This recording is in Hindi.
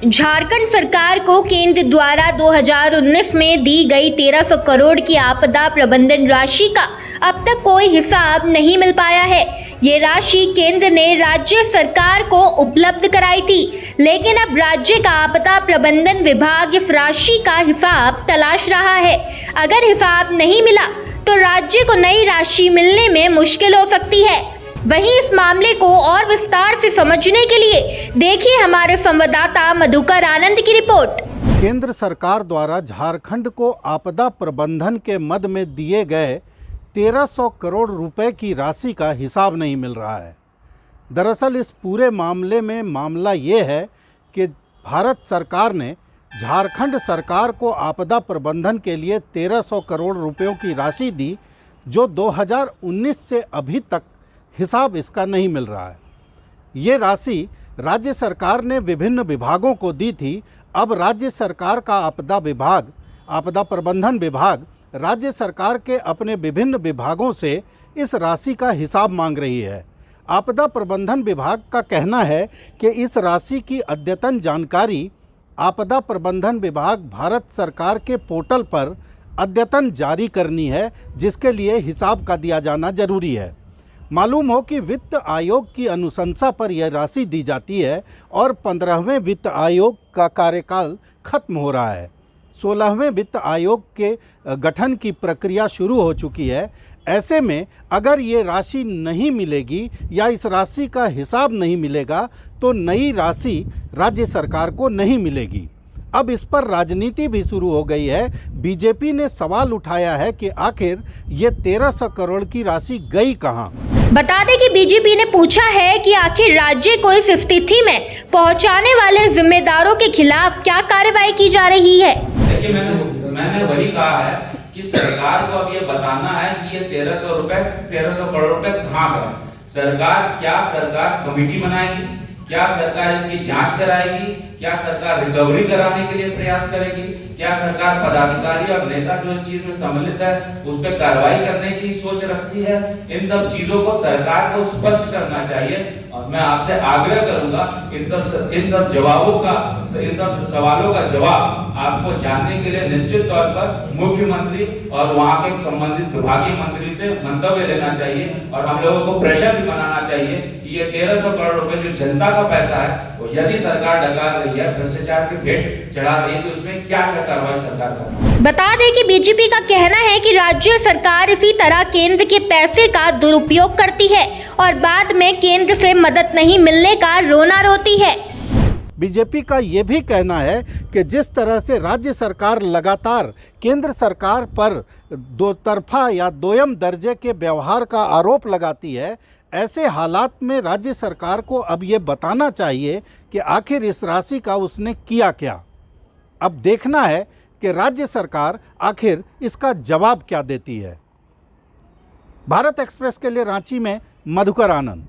झारखंड सरकार को केंद्र द्वारा 2019 में दी गई 1300 करोड़ की आपदा प्रबंधन राशि का अब तक कोई हिसाब नहीं मिल पाया है। ये राशि केंद्र ने राज्य सरकार को उपलब्ध कराई थी, लेकिन अब राज्य का आपदा प्रबंधन विभाग इस राशि का हिसाब तलाश रहा है। अगर हिसाब नहीं मिला तो राज्य को नई राशि मिलने में मुश्किल हो सकती है। वहीं इस मामले को और विस्तार से समझने के लिए देखिए हमारे संवाददाता मधुकर आनंद की रिपोर्ट। केंद्र सरकार द्वारा झारखंड को आपदा प्रबंधन के मद में दिए गए 1300 करोड़ रुपए की राशि का हिसाब नहीं मिल रहा है। दरअसल इस पूरे मामले में मामला ये है कि भारत सरकार ने झारखंड सरकार को आपदा प्रबंधन के लिए 1300 करोड़ रुपयों की राशि दी, जो 2019 से अभी तक हिसाब इसका नहीं मिल रहा है। ये राशि राज्य सरकार ने विभिन्न विभागों को दी थी। अब राज्य सरकार का आपदा प्रबंधन विभाग राज्य सरकार के अपने विभिन्न विभागों से इस राशि का हिसाब मांग रही है। आपदा प्रबंधन विभाग का कहना है कि इस राशि की अद्यतन जानकारी आपदा प्रबंधन विभाग भारत सरकार के पोर्टल पर अद्यतन जारी करनी है, जिसके लिए हिसाब का दिया जाना जरूरी है। मालूम हो कि वित्त आयोग की अनुशंसा पर यह राशि दी जाती है और 15वें वित्त आयोग का कार्यकाल खत्म हो रहा है। 16वें वित्त आयोग के गठन की प्रक्रिया शुरू हो चुकी है। ऐसे में अगर ये राशि नहीं मिलेगी या इस राशि का हिसाब नहीं मिलेगा तो नई राशि राज्य सरकार को नहीं मिलेगी। अब इस पर राजनीति भी शुरू हो गई है। बीजेपी ने सवाल उठाया है कि आखिर ये 1300 करोड़ की राशि गई कहाँ। बता दें कि बीजेपी ने पूछा है कि आखिर राज्य को इस स्थिति में पहुंचाने वाले जिम्मेदारों के खिलाफ क्या कार्रवाई की जा रही है। देखिए, मैंने वही कहा है कि सरकार को अब ये बताना है कि ये 1300 करोड़ रुपए कहाँ गए। सरकार कमेटी बनाएगी, क्या सरकार इसकी जांच कराएगी, क्या सरकार रिकवरी कराने के लिए प्रयास करेगी, क्या सरकार पदाधिकारी और नेता जो इस चीज में सम्मिलित है उस पर कार्रवाई करने की सोच रखती है। इन सब चीजों को सरकार को स्पष्ट करना चाहिए और मैं आपसे आग्रह करूंगा इन सब सवालों का जवाब आपको जानने के लिए निश्चित तौर पर मुख्यमंत्री और वहां के संबंधित विभागीय मंत्री से मंतव्य लेना चाहिए और हम लोगों को प्रेशर भी बनाना चाहिए कि ये 1300 करोड़ रुपए जो जनता का पैसा है वो यदि सरकार डकार रही है, भ्रष्टाचार की भेंट चढ़ा रही है, तो उसमें क्या कार्रवाई सरकार करना। बता दें कि बीजेपी का कहना है कि राज्य सरकार इसी तरह केंद्र के पैसे का दुरुपयोग करती है और बाद में केंद्र से मदद नहीं मिलने का रोना रोती है। बीजेपी का ये भी कहना है कि जिस तरह से राज्य सरकार लगातार केंद्र सरकार पर दो तरफा या दोयम दर्जे के व्यवहार का आरोप लगाती है, ऐसे हालात में राज्य सरकार को अब ये बताना चाहिए कि आखिर इस राशि का उसने किया क्या। अब देखना है कि राज्य सरकार आखिर इसका जवाब क्या देती है। भारत एक्सप्रेस के लिए रांची में मधुकर आनंद।